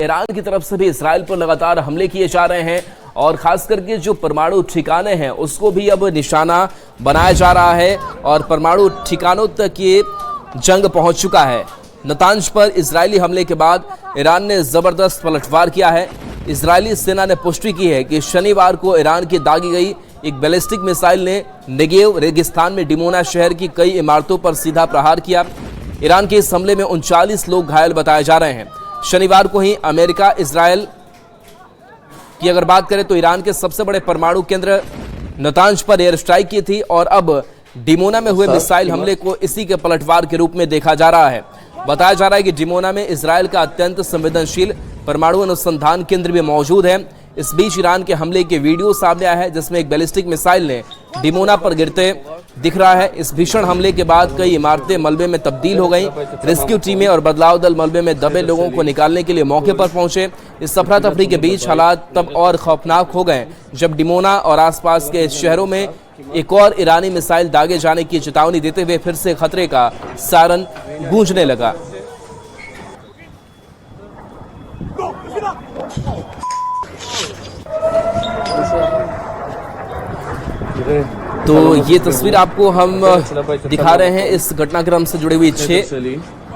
Iran की तरफ से भी इसराइल पर लगातार हमले किए जा रहे हैं और खास करके जो परमाणु ठिकाने हैं उसको भी अब निशाना बनाया जा रहा है और परमाणु ठिकानों तक ये जंग पहुंच चुका है। नतांज पर इजरायली हमले के बाद ईरान ने जबरदस्त पलटवार किया है। इजरायली सेना ने पुष्टि की है कि शनिवार को ईरान की दागी गई एक बैलिस्टिक मिसाइल ने नेगेव रेगिस्तान में डिमोना शहर की कई इमारतों पर सीधा प्रहार किया। ईरान के इस हमले में 39 लोग घायल बताए जा रहे हैं। शनिवार को ही अमेरिका इजरायल की अगर बात करें तो ईरान के सबसे बड़े परमाणु केंद्र नतांज पर एयर स्ट्राइक की थी और अब डिमोना में हुए मिसाइल हमले को इसी के पलटवार के रूप में देखा जा रहा है। बताया जा रहा है कि डिमोना में इजरायल का अत्यंत संवेदनशील परमाणु अनुसंधान केंद्र भी मौजूद है। इस बीच ईरान के हमले के वीडियो सामने आया है जिसमें एक बैलिस्टिक मिसाइल ने डिमोना पर गिरते दिख रहा है। इस भीषण हमले के बाद कई इमारतें मलबे में तब्दील हो गईं। रेस्क्यू टीमें और बदलाव दल मलबे में दबे लोगों को निकालने के लिए मौके पर पहुंचे। इस अफरा तफरी के बीच हालात तब और खौफनाक हो गए जब डिमोना और आसपास के शहरों में एक और ईरानी मिसाइल दागे जाने की चेतावनी देते हुए फिर से खतरे का सायरन गूंजने लगा। तो ये तस्वीर आपको हम दिखा रहे हैं इस घटनाक्रम से जुड़ी हुई 6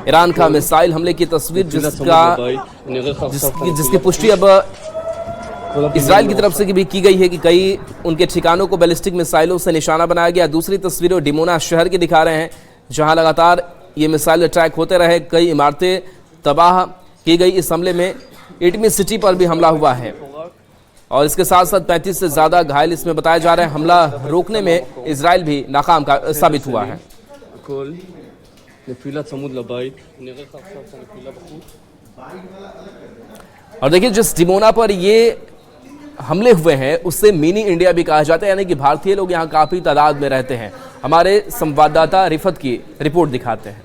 ईरान का मिसाइल हमले की तस्वीर जिसकी पुष्टि अब इजराइल की तरफ से भी की गई है कि कई उनके ठिकानों को बैलिस्टिक मिसाइलों से निशाना बनाया गया। दूसरी तस्वीरें डिमोना शहर की दिखा रहे हैं जहां लगातार ये मिसाइल अटैक होते रहे, कई इमारतें तबाह की गई। इस हमले में एटमी सिटी पर भी हमला हुआ है और इसके साथ साथ 35 से ज्यादा घायल इसमें बताया जा रहा है। हमला रोकने में इजराइल भी नाकाम साबित हुआ है। और देखिए जिस डिमोना पर ये हमले हुए हैं उससे मिनी इंडिया भी कहा जाता है, यानी कि भारतीय लोग यहाँ काफी तादाद में रहते हैं। हमारे संवाददाता रिफत की रिपोर्ट दिखाते हैं।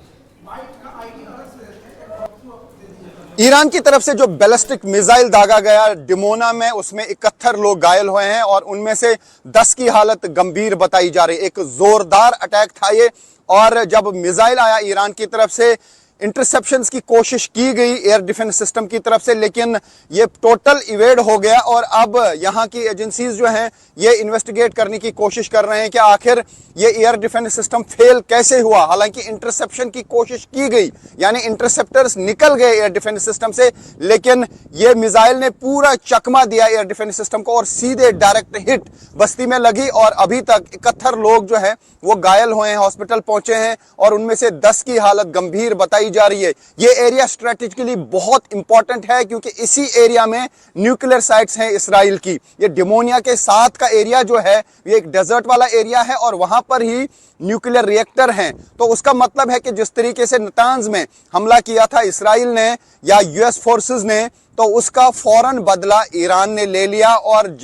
ईरान की तरफ से जो बैलिस्टिक मिसाइल दागा गया डिमोना में उसमें 71 लोग घायल हुए हैं और उनमें से 10 की हालत गंभीर बताई जा रही है। एक जोरदार अटैक था ये और जब मिसाइल आया ईरान की तरफ से इंटरसेप्शंस की कोशिश की गई एयर डिफेंस सिस्टम की तरफ से, लेकिन ये टोटल इवेड हो गया और अब यहाँ की एजेंसीज जो हैं ये इन्वेस्टिगेट करने की कोशिश कर रहे हैं कि आखिर ये एयर डिफेंस सिस्टम फेल कैसे हुआ। हालांकि इंटरसेप्शन की कोशिश की गई, यानी इंटरसेप्टर्स निकल गए एयर डिफेंस सिस्टम से, लेकिन ये मिसाइल ने पूरा चकमा दिया एयर डिफेंस सिस्टम को और सीधे डायरेक्ट हिट बस्ती में लगी और अभी तक 71 लोग जो है वो घायल हुए हैं, हॉस्पिटल पहुंचे हैं और उनमें से 10 की हालत गंभीर बताई जा रही है। ये एरिया स्ट्रेटेजिकली बहुत इंपॉर्टेंट है क्योंकि इसी एरिया में न्यूक्लियर साइट्स हैं इसराइल की। ये डिमोनिया के साथ का एरिया जो है ये एक डेजर्ट वाला एरिया है और वहां पर ही न्यूक्लियर रिएक्टर हैं। तो उसका मतलब है कि जिस तरीके से नतांज में हमला किया था इसराइल ने या यूएस फोर्सेस ने, तो उसका फौरन बदला ईरान ने ले लिया और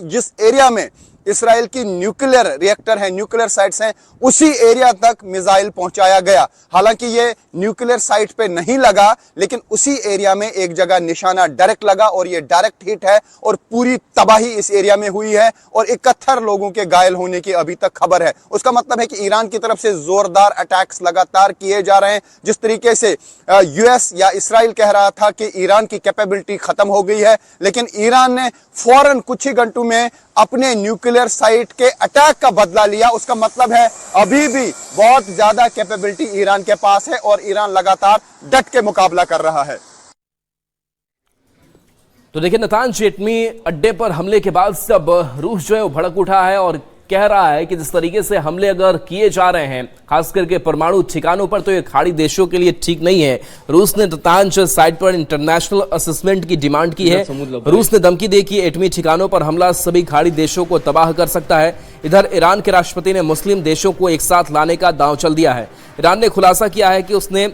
जिस एरिया में इसराइल की न्यूक्लियर रिएक्टर है, न्यूक्लियर साइट्स हैं, उसी एरिया तक मिसाइल पहुंचाया गया। हालांकि ये न्यूक्लियर साइट पे नहीं लगा, लेकिन उसी एरिया में एक जगह निशाना डायरेक्ट लगा और ये डायरेक्ट हिट है और पूरी तबाही इस एरिया में हुई है और 71 लोगों के घायल होने की अभी तक खबर है। उसका मतलब है कि ईरान की तरफ से जोरदार अटैक्स लगातार किए जा रहे हैं। जिस तरीके से यूएस या इसराइल कह रहा था कि ईरान की कैपेबिलिटी खत्म हो गई है, लेकिन ईरान ने फौरन कुछ ही घंटों में अपने न्यूक्लियर साइट के अटैक का बदला लिया। उसका मतलब है अभी भी बहुत ज्यादा कैपेबिलिटी ईरान के पास है और ईरान लगातार डट के मुकाबला कर रहा है। तो देखिए नतांज एटमी अड्डे पर हमले के बाद सब रूस जो है वो भड़क उठा है और कह रहा है कि जिस तरीके से हमले अगर किए जा रहे हैं खास करके परमाणु ठिकानों पर तो ये खाड़ी देशों के लिए ठीक नहीं है। रूस ने नतांज साइट पर इंटरनेशनल असेसमेंट की डिमांड की है। रूस ने धमकी दी कि एटमी ठिकानों पर हमला सभी खाड़ी देशों को तबाह कर सकता है। इधर ईरान के राष्ट्रपति ने मुस्लिम देशों को एक साथ लाने का दांव चल दिया है। ईरान ने खुलासा किया है कि उसने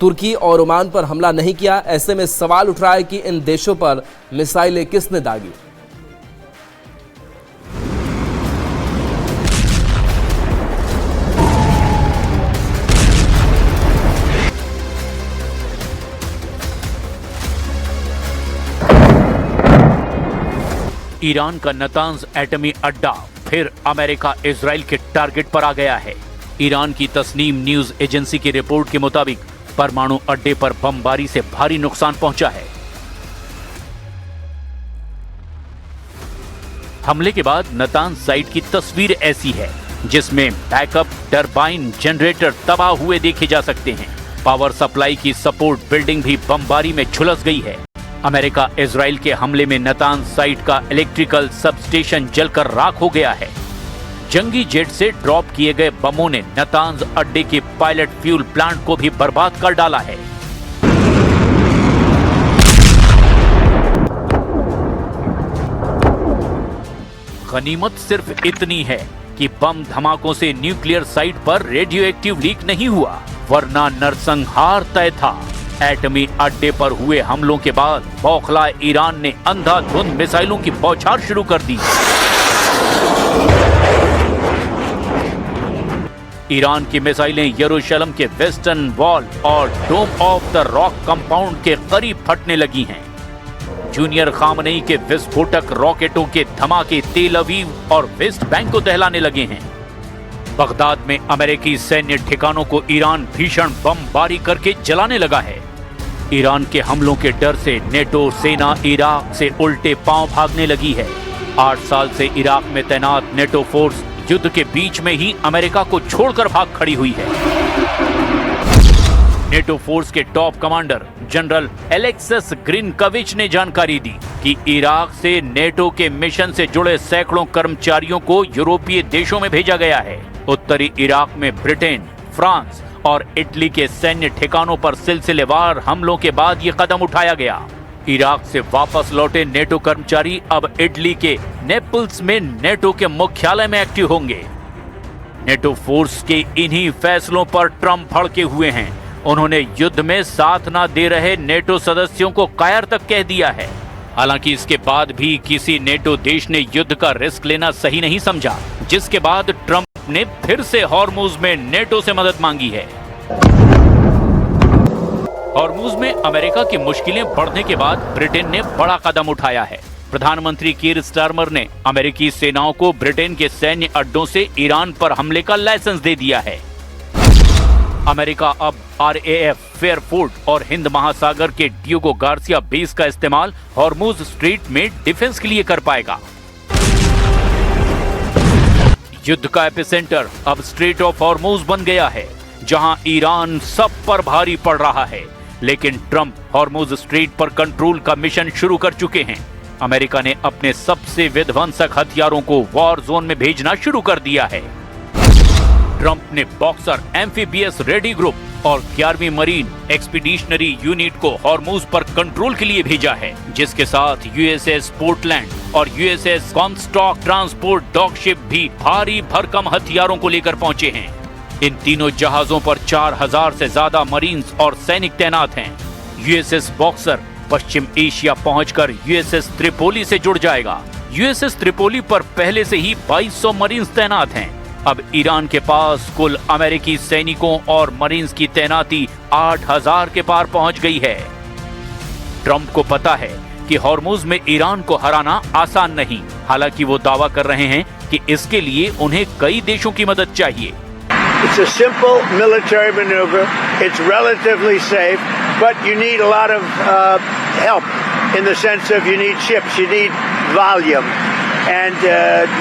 तुर्की और ओमान पर हमला नहीं किया। ऐसे में सवाल उठ रहा है कि इन देशों पर मिसाइलें किसने दागी। ईरान का नतांज एटमी अड्डा फिर अमेरिका इजराइल के टारगेट पर आ गया है। ईरान की तस्नीम न्यूज एजेंसी की रिपोर्ट के मुताबिक परमाणु अड्डे पर बमबारी से भारी नुकसान पहुंचा है। हमले के बाद नतांज साइट की तस्वीर ऐसी है जिसमें बैकअप टरबाइन जनरेटर तबाह हुए देखे जा सकते हैं। पावर सप्लाई की सपोर्ट बिल्डिंग भी बमबारी में झुलस गई है। अमेरिका इजराइल के हमले में नतांज साइट का इलेक्ट्रिकल सबस्टेशन जलकर राख हो गया है। जंगी जेट से ड्रॉप किए गए बमों ने नतांज अड्डे के पायलट फ्यूल प्लांट को भी बर्बाद कर डाला है। गनीमत सिर्फ इतनी है कि बम धमाकों से न्यूक्लियर साइट पर रेडियो एक्टिव लीक नहीं हुआ, वरना नरसंहार तय था। एटमी अड्डे पर हुए हमलों के बाद बौखलाए ईरान ने अंधाधुंध मिसाइलों की बौछार शुरू कर दी। ईरान की मिसाइलें यरूशलेम के वेस्टर्न वॉल और डोम ऑफ द रॉक कंपाउंड के करीब फटने लगी हैं। जूनियर खामनेई के विस्फोटक रॉकेटों के धमाके तेल अवीव और वेस्ट बैंक को दहलाने लगे हैं। बगदाद में अमेरिकी सैन्य ठिकानों को ईरान भीषण बमबारी करके जलाने लगा है। ईरान के हमलों के डर से नेटो सेना इराक से उल्टे पांव भागने लगी है। 8 साल से इराक में तैनात नेटो फोर्स युद्ध के बीच में ही अमेरिका को छोड़कर भाग खड़ी हुई है। नेटो फोर्स के टॉप कमांडर जनरल एलेक्सिस ग्रिनकविच ने जानकारी दी कि इराक से नेटो के मिशन से जुड़े सैकड़ों कर्मचारियों को यूरोपीय देशों में भेजा गया है। उत्तरी इराक में ब्रिटेन, फ्रांस और इटली के सैन्य ठिकानों पर सिलसिलेवार हमलों के बाद ये कदम उठाया गया। इराक से वापस लौटे नेटो कर्मचारी अब इटली के नेपल्स में नेटो के मुख्यालय में एक्टिव होंगे। नेटो फोर्स के इन्हीं फैसलों पर ट्रंप भड़के हुए हैं। उन्होंने युद्ध में साथ न दे रहे नेटो सदस्यों को कायर तक कह दिया है। हालांकि इसके बाद भी किसी नेटो देश ने युद्ध का रिस्क लेना सही नहीं समझा, जिसके बाद ट्रंप ने फिर से हॉर्मुज में नेटो से मदद मांगी है। हॉर्मुज में अमेरिका की मुश्किलें बढ़ने के बाद ब्रिटेन ने बड़ा कदम उठाया है। प्रधानमंत्री कीर स्टारमर ने अमेरिकी सेनाओं को ब्रिटेन के सैन्य अड्डों से ईरान पर हमले का लाइसेंस दे दिया है। अमेरिका अब RAF फेयरफोर्ट और हिंद महासागर के डियोगो गार्सिया बेस का इस्तेमाल हॉर्मुज स्ट्रेट में डिफेंस के लिए कर पाएगा। युद्ध का एपिसेंटर अब स्ट्रेट ऑफ हॉर्मुज बन गया है, जहां ईरान सब पर भारी पड़ रहा है। लेकिन ट्रंप हॉर्मुज स्ट्रेट पर कंट्रोल का मिशन शुरू कर चुके हैं। अमेरिका ने अपने सबसे विध्वंसक हथियारों को वॉर जोन में भेजना शुरू कर दिया है। ट्रंप ने बॉक्सर एम्फीबियस रेडी ग्रुप और 11वीं मरीन एक्सपीडिशनरी यूनिट को हॉर्मुज पर कंट्रोल के लिए भेजा है, जिसके साथ USS पोर्टलैंड और USS कॉनस्टॉक ट्रांसपोर्ट डॉगशिप भी भारी भरकम हथियारों को लेकर पहुंचे हैं। इन तीनों जहाजों पर 4000 से ज्यादा मरीन्स और सैनिक तैनात हैं। USS बॉक्सर पश्चिम एशिया पहुंचकर USS त्रिपोली से जुड़ जाएगा। USS त्रिपोली पर पहले से ही 2200 मरीन्स तैनात हैं। अब ईरान के पास कुल अमेरिकी सैनिकों और मरीन्स की तैनाती 8000 के पार पहुंच गई है। ट्रंप को पता है कि हॉर्मुज में ईरान को हराना आसान नहीं। हालांकि वो दावा कर रहे हैं कि इसके लिए उन्हें कई देशों की मदद चाहिए। It's a simple military maneuver. It's relatively safe, but you need a lot of help in the sense of you need ships, you need volume, and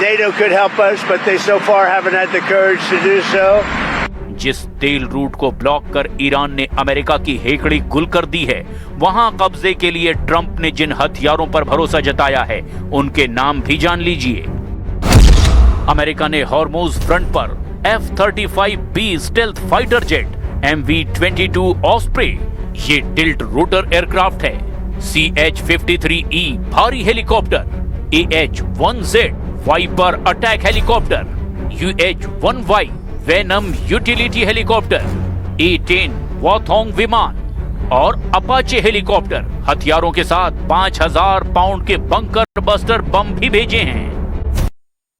NATO could help us, but they so far haven't had the courage to do so. जिस तेल root को block कर Iran ने America की हेकड़ी गुल कर दी है, वहां कब्जे के लिए ट्रंप ने जिन हथियारों पर भरोसा जताया है, उनके नाम भी जान लीजिए। अमेरिका ने हॉर्मुज फ्रंट पर F-35B stealth fighter jet, MV-22 Osprey, ये टिल्ट रोटर एयरक्राफ्ट है, CH-53E भारी helicopter, AH-1Z Viper attack helicopter, UH-1Y Venom utility helicopter, A-10 वॉथोंग विमान और अपाचे हेलीकॉप्टर हथियारों के साथ 5000 पाउंड के बंकर बस्टर बम भी भेजे हैं।